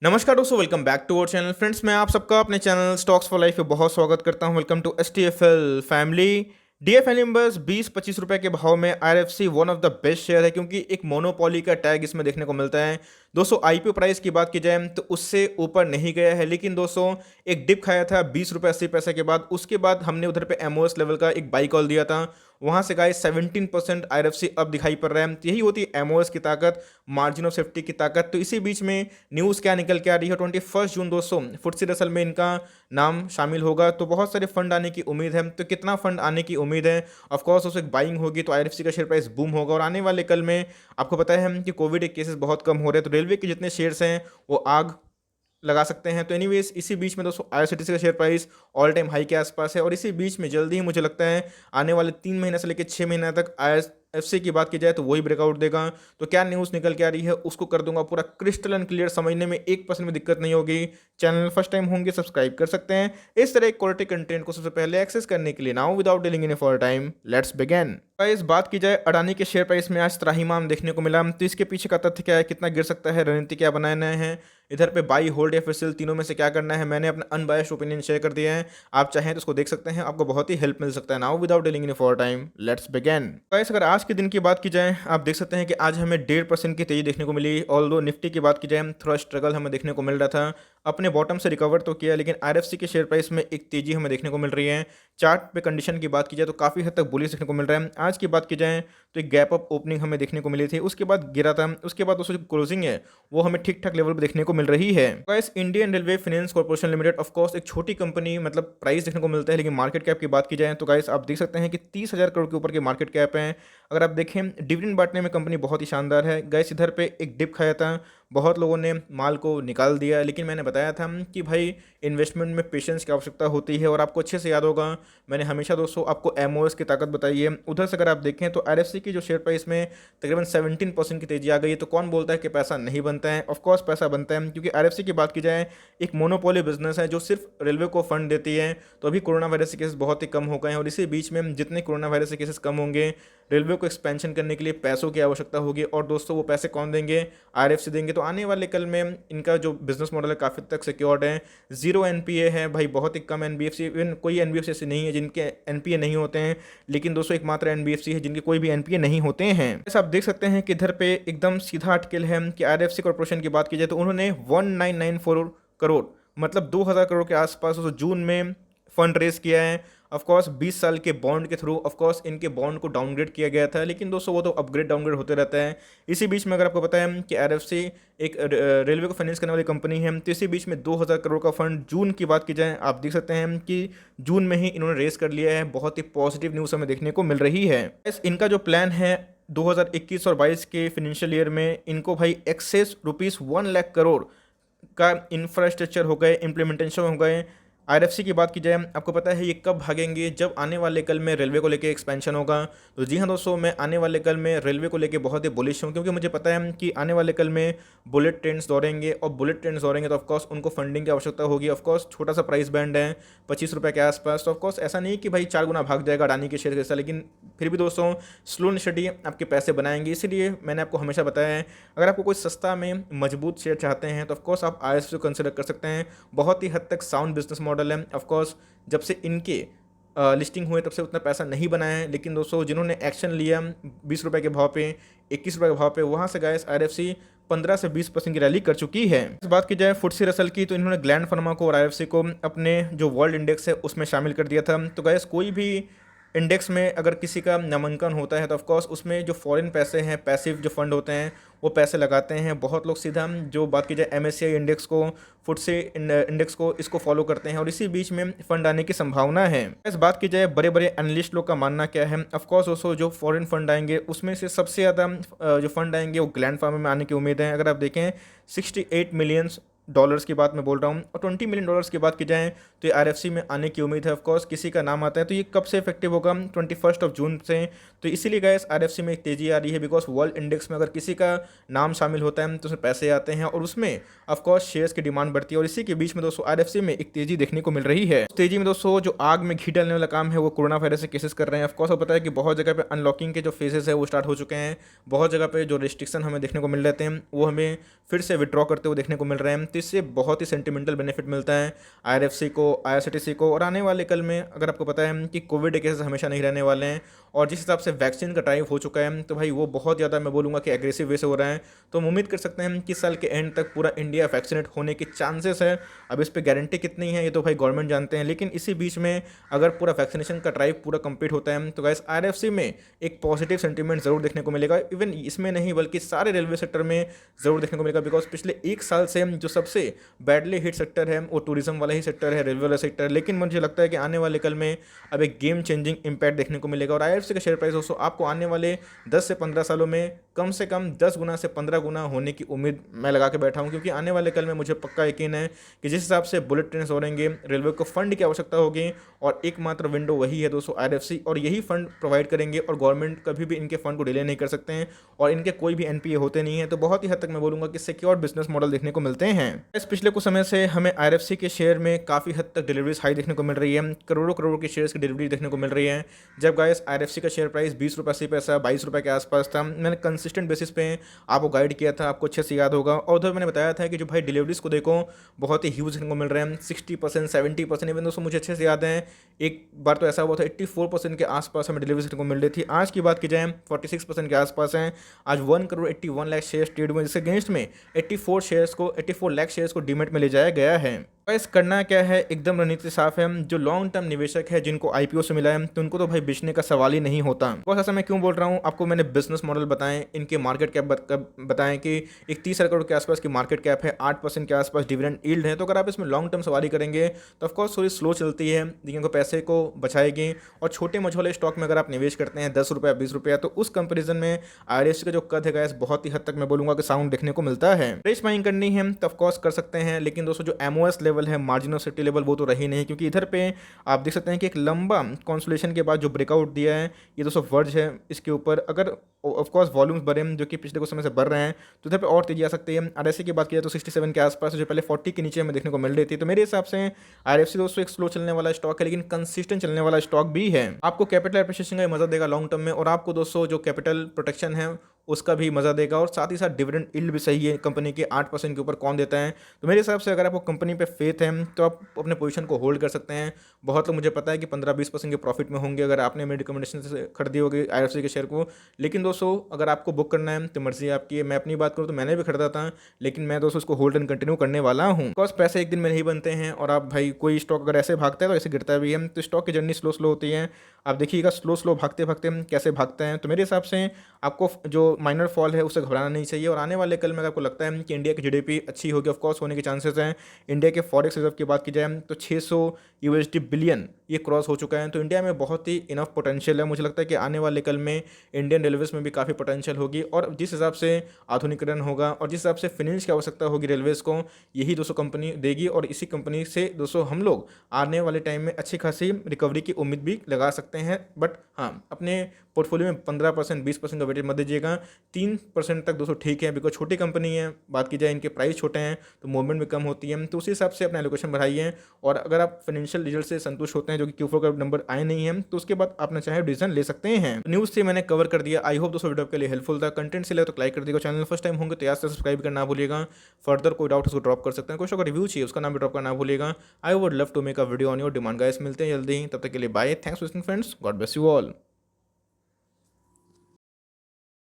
नमस्कार दोस्तों, welcome back to our channel. Friends, मैं आप सबका अपने चैनल स्टॉक्स फॉर लाइफ पे बहुत स्वागत करता हूं। Welcome to STFL family. DFL members 20-25 रुपए के भाव में IRFC one of the best share है, क्योंकि एक मोनोपोली का टैग इसमें देखने को मिलता है। दोस्तों, IPO प्राइस की बात की जाए तो उससे ऊपर नहीं गया है, लेकिन दोस्तों एक डिप खाया था 20 रुपये 80 पैसे के बाद। उसके बाद हमने उधर पे MOS लेवल का एक बाई कॉल दिया था। वहां से गाइस 17% IRFC अब दिखाई पड़ रहा है। तो यही होती है MOS की ताकत, मार्जिन ऑफ सेफ्टी की ताकत। तो इसी बीच में न्यूज़ क्या निकल के आ रही है, 21 जून दोस्तों FTSE रसल में इनका नाम शामिल होगा। तो बहुत सारे फंड आने की उम्मीद है। तो कितना फंड आने की उम्मीद है, ऑफकोर्स उससे बाइंग होगी तो IRFC का शेयर प्राइस बूम होगा। और आने वाले कल में आपको पता है कि कोविड के केसेस बहुत कम हो रहे हैं, तो रेलवे के जितने शेयर्स हैं वो आग लगा सकते हैं। तो एनीवेज इसी बीच में दोस्तों IRCTC का share price all time high के आसपास है। और इसी बीच में जल्दी ही मुझे लगता है आने वाले 3 महीने से लेकर 6 महीने तक IRFC की बात की जाए तो वही ब्रेकआउट देगा। तो क्या न्यूज़ निकल के आ रही है उसको कर दूंगा पूरा क्रिस्टल एंड क्लियर, समझने में 1% में दिक्कत नहीं होगी। चैनल फर्स्ट टाइम होंगे सब्सक्राइब कर सकते हैं इस तरह क्वालिटी कंटेंट को सबसे पहले एक्सेस करने के लिए। Now without dealing in for time let's begin. इस बात की जाए अडानी के शेयर प्राइस में आज त्राहिमाम देखने को मिला। तो इसके पीछे का तथ्य क्या है, कितना गिर सकता है, रणनीति क्या बनाना है, इधर पे बाई होल्ड या फिर सेल, तीनों में से क्या करना है, मैंने अपना अनबायस्ड ओपिनियन शेयर कर दिया है। आप चाहें तो उसको देख सकते हैं, आपको बहुत ही हेल्प मिल सकता है। Now without dealing in for time let's begin. Guys, अगर आज के दिन की बात की जाए, आप देख सकते हैं कि आज हमें 1.5% की तेजी देखने को मिली। ऑल्दो निफ्टी की बात की जाए थोड़ा स्ट्रगल हमें देखने को मिल रहा था, अपने बॉटम से रिकवर तो किया, लेकिन IRFC के शेयर प्राइस में एक तेजी हमें देखने को मिल रही है। चार्ट पे कंडीशन की बात की जाए तो काफ़ी हद तक बुलिश देखने को मिल रहा है। आज की बात की जाए तो एक गैप अप ओपनिंग हमें देखने को मिली थी, उसके बाद गिरा था। उसके बाद उसकी क्लोजिंग है वो हमें ठीक ठाक लेवल पर देखने को मिल रही है। Guys, Indian railway finance corporation limited of course एक छोटी कंपनी, मतलब प्राइस देखने को मिलता है, लेकिन मार्केट कैप की बात की जाए तो गाइस आप देख सकते हैं कि 30,000 करोड़ के ऊपर की मार्केट कैप है। अगर आप देखें डिविडेंड बांटने में कंपनी बहुत ही शानदार है। गाइस, इधर पे एक डिप खाया था, बहुत लोगों ने माल को निकाल दिया, लेकिन मैंने बताया था कि भाई इन्वेस्टमेंट में पेशेंस की आवश्यकता होती है। और आपको अच्छे से याद होगा, मैंने हमेशा दोस्तों आपको MOS की ताकत बताई है। उधर से अगर आप देखें तो IRFC की जो शेयर प्राइस में तकरीबन 17% की तेजी आ गई है। तो कौन बोलता है कि पैसा नहीं बनता है, ऑफकोर्स पैसा बनता है, क्योंकि IRFC की बात की जाए एक मोनोपोली बिजनेस है जो सिर्फ रेलवे को फंड देती है। तो अभी कोरोना वायरस के केसेस बहुत ही कम हो गए हैं, और इसी बीच में जितने कोरोना वायरस के केसेस कम होंगे, रेलवे को एक्सपेंशन करने के लिए पैसों की आवश्यकता होगी। और दोस्तों वो पैसे कौन देंगे, IRFC देंगे। तो आने वाले कल में इनका जो बिजनेस मॉडल है काफ़ी तक सिक्योर्ड है। जीरो NPA है भाई, बहुत ही कम NBFC, इवन कोई NBFC ऐसे नहीं है जिनके NPA नहीं होते हैं, लेकिन दोस्तों एकमात्र NBFC है जिनके कोई भी NPA नहीं होते हैं। ऐसा आप देख सकते हैं कि इधर पे एकदम सीधा आर्टिकल है कि IRFC कॉर्पोरेशन की बात की जाए तो उन्होंने 1994 करोड़, मतलब 2000 करोड़ के आसपास जून में फंड रेज किया है। ऑफकोर्स 20 साल के बॉन्ड के थ्रू ऑफकोर्स इनके बॉन्ड को डाउनग्रेड किया गया था, लेकिन दोस्तों वो तो अपग्रेड डाउनग्रेड होते रहता है। इसी बीच में अगर आपको पता है कि IRFC एक रेलवे को फाइनेंस करने वाली कंपनी है, तो इसी बीच में 2000 करोड़ का फंड जून की बात की जाए आप देख सकते हैं कि जून में ही इन्होंने रेस कर लिया है। बहुत ही पॉजिटिव न्यूज़ हमें देखने को मिल रही है। इनका जो प्लान है 2021 और 22 के फाइनेंशियल ईयर में इनको भाई एक्सेस ₹1 लाख करोड़ का इंफ्रास्ट्रक्चर हो गए, इम्प्लीमेंटेशन हो गए। IRFC की बात की जाए, आपको पता है ये कब भागेंगे, जब आने वाले कल में रेलवे को लेके एक्सपेंशन होगा। तो जी हाँ दोस्तों, मैं आने वाले कल में रेलवे को लेके बहुत ही बुलिश हूँ, क्योंकि मुझे पता है कि आने वाले कल में बुलेट ट्रेन्स दौड़ेंगे, और बुलेट ट्रेन्स दौड़ेंगे तो ऑफकोर्स उनको फंडिंग की आवश्यकता होगी। ऑफकोर्स छोटा सा प्राइस बैंड है 25 रुपये के आसपास। तो ऑफकोर्स ऐसा नहीं कि भाई 4 गुना भाग जाएगा अडानी के शेयर जैसा, लेकिन फिर भी दोस्तों स्लो एंड स्टडी आपके पैसे बनाएंगे। इसीलिए मैंने आपको हमेशा बताया है, अगर आपको कोई सस्ता में मजबूत शेयर चाहते हैं तो ऑफकोर्स आप IRFC को कंसिडर कर सकते हैं। बहुत ही हद तक साउंड बिजनेस मॉडल है। ऑफकोर्स जब से इनके लिस्टिंग हुए तब से उतना पैसा नहीं बनाया है, लेकिन दोस्तों जिन्होंने एक्शन लिया 20 रुपये के भाव पे, 21 रुपये के भाव पे, वहाँ से गाइस IRFC 15 से 20% की रैली कर चुकी है। इस बात की जाए FTSE रसल की, तो इन्होंने ग्लैंड फार्मा को और IRFC को अपने जो वर्ल्ड इंडेक्स है उसमें शामिल कर दिया था। तो गाइस कोई भी इंडेक्स में अगर किसी का नामांकन होता है तो ऑफकोर्स उसमें जो फॉरेन पैसे हैं, पैसिव जो फंड होते हैं वो पैसे लगाते हैं। बहुत लोग सीधा जो बात की जाए MSCI इंडेक्स को, FTSE इंडेक्स को, इसको फॉलो करते हैं, और इसी बीच में फंड आने की संभावना है। इस बात की जाए बड़े बड़े एनालिस्ट लोग का मानना क्या है, ऑफकोर्स दोस्तों जो फॉरेन फंड आएंगे उसमें से सबसे ज़्यादा जो फंड आएंगे वो ग्लैंड फार्मा में आने की उम्मीद है। अगर आप देखें 68 मिलियन डॉलर्स की बात मैं बोल रहा हूँ, और 20 मिलियन डॉलर्स की बात की जाए तो ये IRFC में आने की उम्मीद है। ऑफकोर्स किसी का नाम आता है तो ये कब से इफेक्टिव होगा, 21 जून से। तो इसीलिए गाइस IRFC में एक तेजी आ रही है, बिकॉज वर्ल्ड इंडेक्स में अगर किसी का नाम शामिल होता है तो उसमें पैसे आते हैं, और उसमें ऑफकोर्स शेयर्स की डिमांड बढ़ती है। और इसी के बीच में दोस्तों IRFC में एक तेजी देखने को मिल रही है। उस तेजी में दोस्तों जो आग में घी डालने वाला काम है वो कोरोना वायरस से केसेस कर रहे हैं। ऑफकोर्स आपको पता है कि बहुत जगह पे अनलॉकिंग के जो फेजेस है वो स्टार्ट हो चुके हैं। बहुत जगह पे जो रिस्ट्रिक्शन हमें देखने को मिल रहे थे वो हमें फिर से विड्रॉ करते हुए देखने को मिल रहे हैं। तो जिससे बहुत ही सेंटिमेंटल बेनिफिट मिलता है आईआरएफसी को, आईआरसीटीसी को। और आने वाले कल में अगर आपको पता है कि कोविड केसेस हमेशा नहीं रहने वाले हैं, और जिस हिसाब से वैक्सीन का ड्राइव हो चुका है तो भाई वो बहुत ज़्यादा मैं बोलूँगा कि एग्रेसिव वे से हो रहा है। तो हम उम्मीद कर सकते हैं कि साल के एंड तक पूरा इंडिया वैक्सीनेट होने के चांसेस है। अब इस पे गारंटी कितनी है ये तो भाई गवर्नमेंट जानते हैं, लेकिन इसी बीच में अगर पूरा वैक्सीनेशन का ड्राइव पूरा कंप्लीट होता है तो गाइस आईआरएफसी में एक पॉजिटिव सेंटीमेंट जरूर देखने को मिलेगा। इवन इसमें नहीं बल्कि सारे रेलवे सेक्टर में जरूर देखने को मिलेगा, बिकॉज पिछले एक साल से जो सबसे बैडली हिट सेक्टर है वो टूरिज्म वाला ही सेक्टर है, रेलवे वाला सेक्टर। लेकिन मुझे लगता है कि आने वाले कल में अब एक गेम चेंजिंग इंपैक्ट देखने को मिलेगा। और आईआरएफसी का शेयर प्राइस दोस्तों आपको आने वाले 10 से 15 सालों में कम से कम 10 गुना से 15 गुना होने की उम्मीद मैं लगा के बैठा हूं, क्योंकि आने वाले कल में मुझे पक्का यकीन है कि जिस हिसाब से बुलेट ट्रेन हो रहेंगे, रेलवे को फंड की आवश्यकता होगी और एकमात्र विंडो वही है दोस्तों आईआरएफसी, और यही फंड प्रोवाइड करेंगे और गवर्नमेंट कभी भी इनके फंड को डिले नहीं कर सकते हैं और इनके कोई भी एनपीए होते नहीं है। तो बहुत ही हद तक मैं बोलूंगा कि सिक्योर बिजनेस मॉडल देखने को मिलते हैं। इस पिछले कुछ समय से हमें आईआरएफसी के शेयर में काफ़ी हद तक डिलीवरीज हाई देखने को मिल रही है, करोड़ों करोड़ के शेयर्स की डिलीवरी देखने को मिल रही है। जब गाइस आईआरएफसी का शेयर प्राइस 20 रुपये 80 पैसा 22 रुपये के आसपास था, मैंने कंसिस्टेंट बेसिस पे आपको गाइड किया था, आपको अच्छे से याद होगा। और उधर मैंने बताया था कि जो भाई डिलीवरीज को देखो बहुत ही ह्यूज देखने को मिल रहे हैं, 60% 70%। इवन दोस्तों मुझे अच्छे से याद है एक बार तो ऐसा हुआ था 84% के आसपास हमें डिलीवरी देखने को मिल रही थी। आज की बात की जाए 46% के आसपास हैं। आज 1,81,00,000 शेयर्स ट्रेड हुए, जिसके अगेंस्ट में 84 लाख शेयर्स को डीमेट में ले जाया गया है। गाइस करना क्या है, एकदम रणनीति साफ है। जो लॉन्ग टर्म निवेशक है जिनको आईपीओ से मिला है तो उनको तो भाई बेचने का सवाल ही नहीं होता। बहुत ऐसा मैं क्यों बोल रहा हूँ, आपको मैंने बिजनेस मॉडल बताएं, इनके मार्केट कैप बताएं कि 31 करोड़ के आसपास की मार्केट कैप है, 8% के आसपास डिविडेंड यील्ड है। तो अगर आप इसमें लॉन्ग टर्म सवारी करेंगे तो ऑफकोर्स थोड़ी स्लो चलती है, लेकिन पैसे को बचाएगी। और छोटे मझोले स्टॉक में अगर आप निवेश करते हैं 10 रुपया 20 रुपया, तो उस कंपेरिजन में आईआरएफसी का जो कद है गाइस बहुत ही हद तक मैं बोलूंगा कि साउंड देखने को मिलता है। फ्रेश बाइंग करनी है तो ऑफकोर्स कर सकते हैं, लेकिन दोस्तों जो एमओएस लेवल है, मार्जिन ऑफ सेफ्टी लेवल, वो तो रही नहीं, क्योंकि इधर पे आप देख सकते हैं कि एक लंबा कंसोलिडेशन के बाद जो ब्रेकआउट दिया है ये दोस्तों वर्ज है। इसके ऊपर अगर ऑफकोर्स वॉल्यूम्स बढ़े जो कि पिछले कुछ समय से बढ़ रहे हैं तो इधर पे और तेजी आ सकती है। आरएससी की बात की जाए तो 67 के आसपास, जो पहले 40 के नीचे हमें देखने को मिल रही थी। तो मेरे हिसाब से आईआरएफसी दोस्तों एक स्लो चलने वाला स्टॉक है, लेकिन कंसिस्टेंट चलने वाला स्टॉक भी है। आपको कैपिटल एप्रिसिएशन का मजा देगा लॉन्ग टर्म में, और आपको दोस्तों जो कैपिटल प्रोटेक्शन है उसका भी मजा देगा, और साथ ही साथ डिविडेंड यील्ड भी सही है कंपनी के, 8% के ऊपर कौन देता है। तो मेरे हिसाब से अगर आपको कंपनी पे फेथ है तो आप अपने पोजीशन को होल्ड कर सकते हैं। बहुत लोग मुझे पता है कि 15-20% के प्रॉफिट में होंगे अगर आपने मेरी रिकमेंडेशन से खरीदी होगी आईआरएफसी के शेयर को। लेकिन दोस्तों अगर आपको बुक करना है तो मर्जी आपकी है। मैं अपनी बात करूँ तो मैंने भी खरीदा था, लेकिन मैं दोस्तों उसको होल्ड एंड कंटिन्यू करने वाला हूँ, बिकॉज पैसे एक दिन में नहीं बनते हैं। और आप भाई कोई स्टॉक अगर ऐसे भागता है तो ऐसे गिरता भी है, तो स्टॉक की जर्नी स्लो स्लो होती है। आप देखिएगा स्लो भागते भागते कैसे भागते हैं। तो मेरे हिसाब से आपको जो माइनर फॉल है उससे घबराना नहीं चाहिए। और आने वाले कल में अगर आपको लगता है कि इंडिया की जीडीपी अच्छी होगी, ऑफकोर्स होने के चांसेस हैं। इंडिया के फॉरेक्स रिजर्व की बात की जाए तो 600 यूएसडी बिलियन ये क्रॉस हो चुका है। तो इंडिया में बहुत ही इनफ पोटेंशियल है। मुझे लगता है कि आने वाले कल में इंडियन रेलवेज में भी काफ़ी पोटेंशियल होगी, और जिस हिसाब से आधुनिकीकरण होगा और जिस हिसाब से फिनेंस की आवश्यकता होगी रेलवेज को, यही दोस्तों कंपनी देगी। और इसी कंपनी से दोस्तों हम लोग आने वाले टाइम में अच्छी खासी रिकवरी की उम्मीद भी लगा सकते हैं। बट हाँ, अपने पोर्टफोलियो में 15% 20% का वेटेज मत दीजिएगा। 3% तक दोस्तों ठीक है, बिकॉज छोटी कंपनी है। बात की जाए इनके प्राइस छोटे हैं तो मूवमेंट भी कम होती है, तो उसी हिसाब से अपना एलोकेशन बढ़ाइए। और अगर आप फाइनेंशियल रिजल्ट से संतुष्ट होते हैं, जो कि Q4 का नंबर आए नहीं है, तो उसके बाद आपने चाहे डिसीजन ले सकते हैं। न्यूज़ से मैंने कवर कर दिया। आई होप दोस्तों वीडियो के लिए हेल्पफुल था। कंटेंट से ले तो लाइक कर दीजिएगा। चैनल फर्स्ट टाइम होंगे तो याद से सब्सक्राइब करना भूलिएगा। फर्दर कोई डाउट उसको ड्रॉप कर सकते हैं। कुछ अगर रिव्यू चाहिए उसका नाम भी ड्रॉप करना भूलिएगा। I would love to make a video on your demand guys. मिलते हैं जल्दी, तब तक के लिए bye. Thanks for listening friends, God bless you all.